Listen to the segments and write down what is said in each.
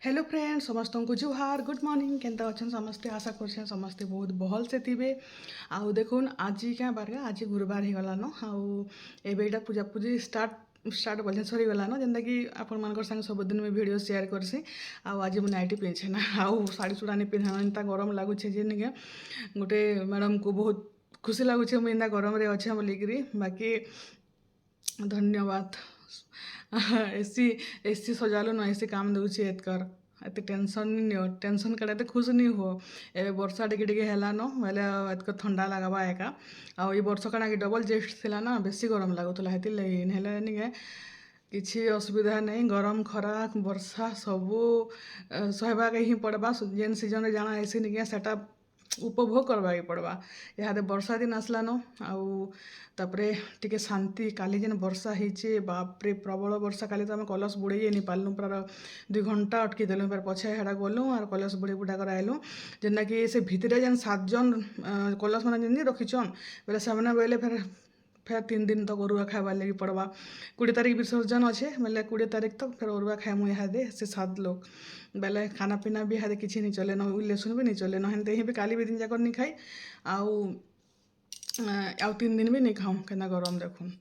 Hello friends समस्त को जुहार good morning Kenta अच्छन समस्ते आशा कर समस्ते बहुत भल से थे आउ देखुन आज क्या बार आज गुरुवार हो गलान आउ एटा पूजा पूजी स्टार्ट स्टार्ट बोलते सरी गलान जेनता कि आपण मान संगे सबुदिन मुझे वीडियो शेयर करसी आज मुझे नाइटी पिंधे ना आउ शाढ़ी चूड़ा नहीं पिंधा एंता गरम लगुचे जे निके गोटे मैडम को बहुत खुशी लगुचे मुझे एंता गरम रे अच्छे बोलिकी बाकी धन्यवाद एसी एसी सजालु न एसी काम दूसरी एतकर एत टेंशन नहीं नियो टेंशन कड़े एत खुश नहीं हो ए वर्षा टिके हेलान बोले एतक ठंडा लगवा एका आउ ये वर्ष कणा कि डबल जेस्ट थिला ना बेसी गरम लगुला हेती लगी हेले निके किसी असुविधा नहीं गरम खरा वर्षा सबू सहबाक ही पड़वा जेन सीजन रे जाना ऐसी निके सेटा उपभोग करवा पड़वा इहादे वर्षा दिन आसलान आउ तापरे टिके शांति काली जेन वर्षा होचे बापरे प्रबल वर्षा काली तो आम कलश बुड़े नहीं पार्लु पूरा 2 घंटा अटकी देलु फिर पछे हेड़ा गलु और कलश बुड़े बुड़ा कर आइलु जेनटा कि से भितरे जेन 7 जन कलश मैंने जेन रखीछन बोले से बोले फिर 3 दिन तक अरुआ खाइबार लगी पड़वा 20 तारीख विसर्जन अच्छे बोले 20 तारीख तक फिर अरुआ खाएमु इहादे से 7 लोग बेले खाना पीना भी इहादे किसी नहीं चले न लेसुन भी नहीं चले न हेनते ही भी काली भी दिन जाकर नहीं खाई आउ 3 दिन भी नहीं खाऊँ केना गरम देखुन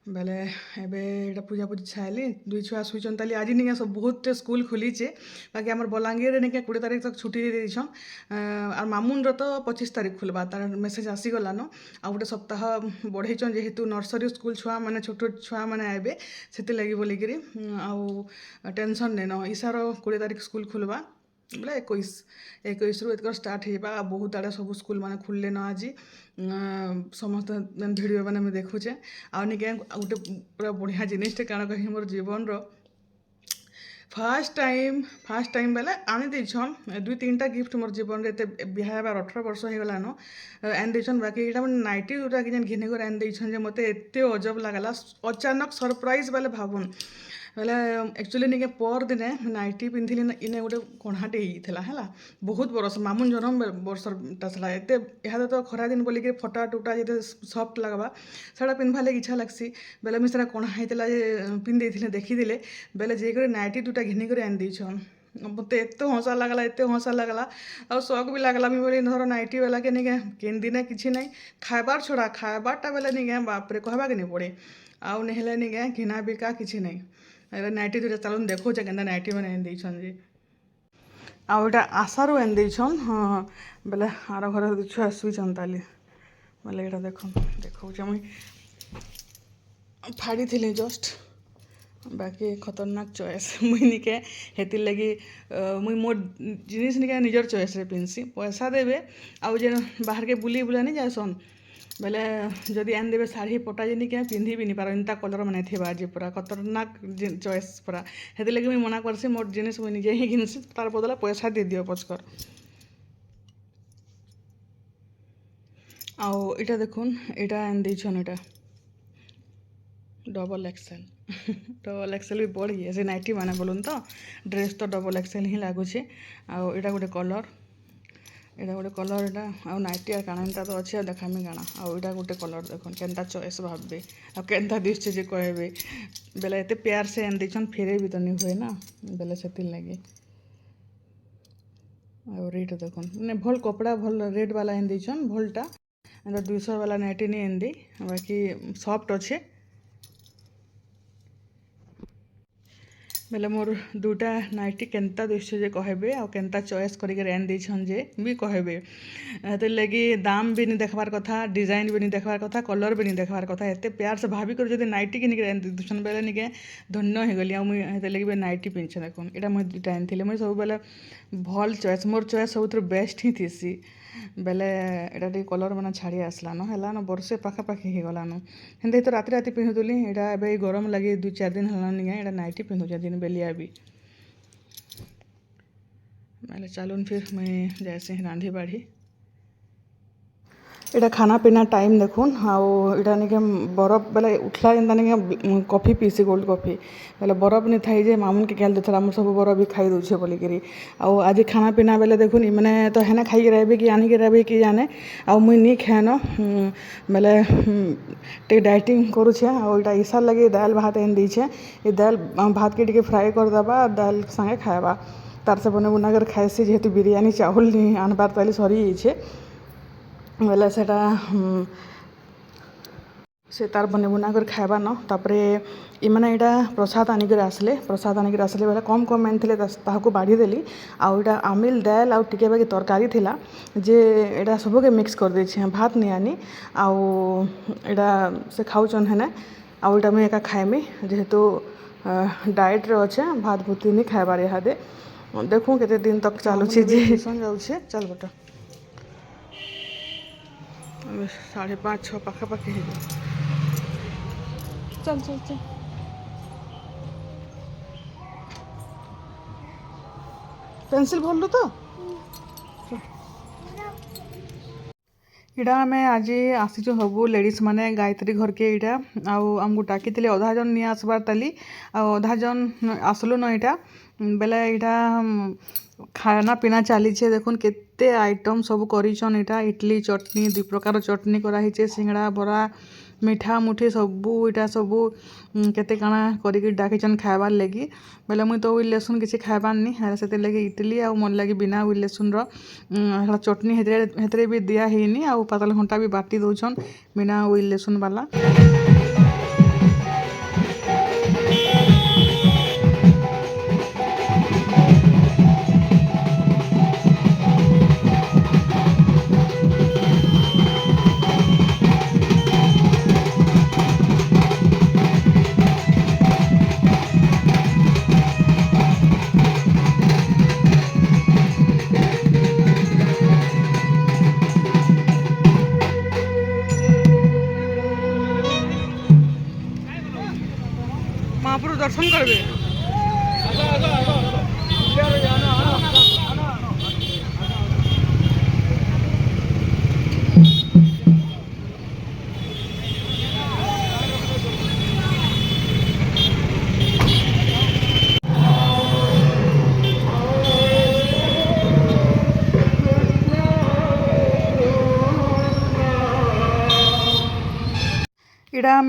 बेले एबे पूजा पूजी छाइली 2 छुआ शुईचन ताली आज नहीं सब बहुत स्कूल खुलीचे बाकी आम बलांगीर नहीं 20 तारीख तक छुट्टी दे दीछन और मामुन तो 25 तारीख खुलवा तार मेसेज आसीगलान आ गोटे सप्ताह बढ़ेचन जेहेतु नर्सरी स्कूल छुआ मैंने छोट छुआ मैंने आए से लगी बोलिकी आउ टेंशन नहीं न ईसार 20 तारीख स्कूल खुलवा बोले 21 रु एतक स्टार्ट होगा बहुत आड़े सब स्कूल मैंने खुलले न आज समस्त भिडियो मैंने मुझे देखुचे आगे गोटे पूरा बढ़िया जिनटे कण कह मोर जीवन फास्ट टाइम बेले आनी देछन 2-3टा गिफ्ट मोर जीवन रे बिहार 18 वर्ष हो गलान आन देछन बाकी यहाँ नाइटी गुटा कि घिने कर आन देछन जे मते एते अजब लागला अचानक सरप्राइज बेले भावुन बेले एक्चुअली निके पर दिने नाइटी पिंधिली इने गोटे कणाटे होता है बहुत बरस मामुन जन्म वर्षटा था एत इहादे तो खरा दिन बोलिक फटा टुटा जो सफ्ट लगवा साड़ा पिंधवा लगे इच्छा लगसी बेले मुझे कणा होता पिंधे देखीदे बेले जेकर नाइटी 2टा घिनिक आन देछन मत एत हंसा लगला एत हंसा लगला आ शौक भी लगला मुझे बोली धर नाइटी वाला के नहीं केन दिन किसी ना खाबार छड़ा खाबारटा बेले नहीं बापरे कहवा के नहीं पड़े आउ नहीं नहीं घिना बिका किसी नहीं नाइटी 2टा चलो देखो के नाइटी मैंने आन देछन जे आउटा आशारू आन देछन हाँ बेले आर घर छुआ शुईचन ताली बोले यहाँ देख देखा मुई फाड़ी थी जस्ट बाकी खतरनाक चॉइस मुई निके हेतिर लगी मुई मोर जिनिस निके निजर चॉइस रे पिन्सी पैसा देवे आउ जे बाहर के बुली बुला नहीं जासन बेले जदि आन देवे शाढ़ी पटा जे निके पिंधि भी नहीं पार इंता कलर मैंने थे आज पूरा खतरनाक चॉइस पूरा हेतिर लगी मुई मना करसी मोर जिनिस मुई निजे ही घिनसी तार बदला पैसा दे दियो पचकर आउ इटा देखुन इटा आन देछन इटा डबल एक्सेल डबल एक्सेल भी बढ़ी से नाइटी माने बोलून तो ड्रेस तो डबल एक्सेल ही लगुचे आउ इटा गोटे कलर एटा गोटे कलर एटा आउ नाइटी आ काना तो अच्छे देखामी काना आउ इटा गोटे कलर देखुन केनता चॉइस भाबे आ केनता दिसचे जे कहबे बेले एते प्यार से आन देछन फेरे भी तो नहीं हुए ना बेले सेतिल लगे आउ रेट देखुन ने भल कपड़ा भल रेड वाला आन देछन भलटा 200 वाला नाइटी नहीं आन दी बाकी सॉफ्ट अच्छे बेले मोर 2टा नाइटी केनता दिशे जे कहबे आ केनता चॉइस करिक आन देछन जे भी कहबे तो लगी दाम भी नहीं देखबार कथा डिजाइन भी नहीं देखबार कथा कलर भी नहीं देखबार कथा एते प्यार से भाभी कर जदि नाइटी किनिक आन देछन बेले निके धन्य हो गली आ मुई हेते लगी नाइटी पिन्छे देखुन एटा मुई 2टा आन थिले मुई सब बेले भल चॉइस मोर चॉइस सबुठ बेस्ट ही थीसी बेले एटा टी कलर मैंने छाड़ी आसलान है वर्षे पाखापाखि हो गलान हेन्ते तो राति राति पिंधुली यहाँ ए गरम लगे 2-4 दिन है यहाँ नाइटी पिंधुचे दिन बेलिया भी बेले चलून फिर मुई जैसे रांधी बाढ़ी इटा खाना पीना टाइम देखुन आटा निके बरफ बेले उठला जेनता निके कॉफी पीसी गोल्ड कॉफी बेले बरफ नहीं थाई जे मामुन के क्या देता मुझ सब बरफ भी खाई दूचे बोलिकी आज खाना पीना बेले देखुन मैंने तो हेना खाई रहे कि आनिक रहे कि जाने आ मुई नहीं खाएन बेले टे डाइटिंग करुचे आटा ईसार लगे दाल भात एन दीछे ये दाल भात के टिके फ्राए करदेबा दाल संगे खाएबा तार से बने बुना कर खाएसी जेहेतु बिरियानी चाउल नहीं आनबार ताली सरी जाइए बेले से तार बने बुना कर खाएबा न तापरे इमाने इटा प्रसाद आनिक आसले बेले कम कम आनी ताकू बाढ़ी देली आटा आमिल दाल आउ टिके बाकी तरकारी थिला जे एटा सबके मिक्स कर देछे भात नहीं आनी आटा से खाऊन हेने आटा मुझे एका खाएमी जेहेतु डाएट रे अच्छे भात भूति नहीं खाएबार इहादे देखूँ केते दिन तक चलुचे जे जाऊे चल बेटा 5:30-6 पाखापाखि है चल चल चल पेंसिल भरलु तो इटा आम आज आसीचु सबू लेडीज माने गायत्री घर के इटा आमको डाकी अधा जन नहीं आसबार ताली अधा जन आसलु न इटा बेले इटा खाना पीना चली देखुन केते आइटम सब करिछन इटा इडली चटनी 2 प्रकार चटनी कराही सिंगड़ा बरा मिठा मुठी सबू इटा सबू केते काଣା करिक डाकिचन खाइबार लगी बेले मुई तो उइल लसुन किसी खाइबार नहीं से लगे इडली आ मन लगी बिना उइल लसुन चटनी हेतरे भी दिया हैनी आ पातल घंटा भी बाटी दौन बिना उइल लसुन वाला महाप्रभु दर्शन करबे इटा आम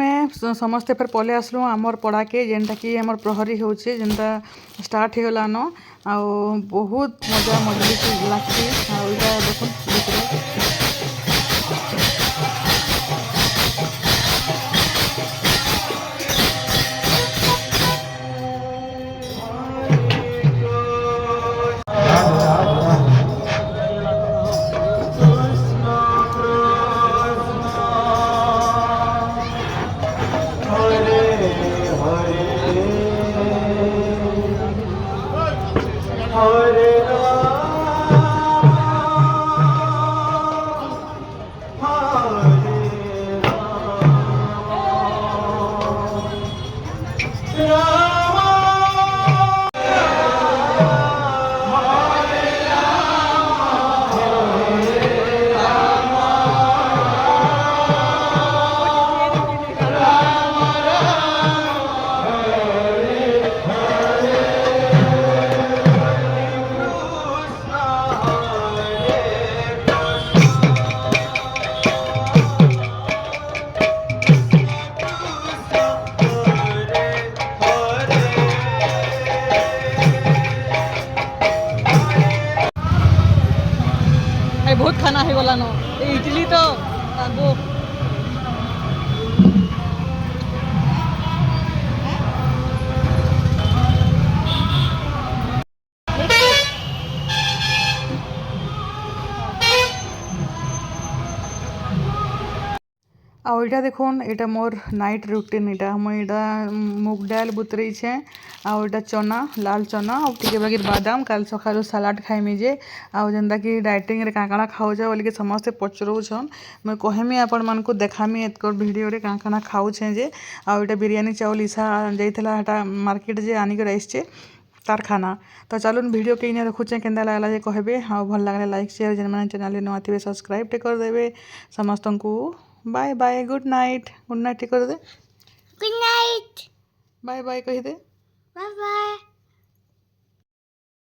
समस्ते फिर पले आसलु आमर पड़ा के जेनटा कि आमर प्रहरी होचे जेनटा स्टार्ट हो गलान आ बहुत मजा मजलिस लगती इटा देखो बहुत खाना है गलान इडली तो आगो आटा देखुन यहाँ मोर नाइट रुटीन यहाँ मुझा मुग डाल बुतरे आटा चना लाल चना और टे बाकी बादाम कल सका सलाड खाइमी जे आंता कि डाइटिंग रे काଣା खाऊचे बोलिक समस्ते पचरौन मुझे कहमी आपण मानक देखामी एतक भिडियो काଣା खाऊचे जे आटा बिरियानी चाउल ईसा जाइला मार्केट जे आनिक आसचे तार खाना। तो चलुन वीडियो के इने रखुचे केंदा लागला जे कहबे। हाँ भल लागले लाइक शेयर जेन माने चैनल नुआ थिबे सब्सक्राइब टे कर देबे। समस्तंकु बाय बाय गुड नाइट कर दे। गुड नाइट बाय बाय कहि दे। Bye bye.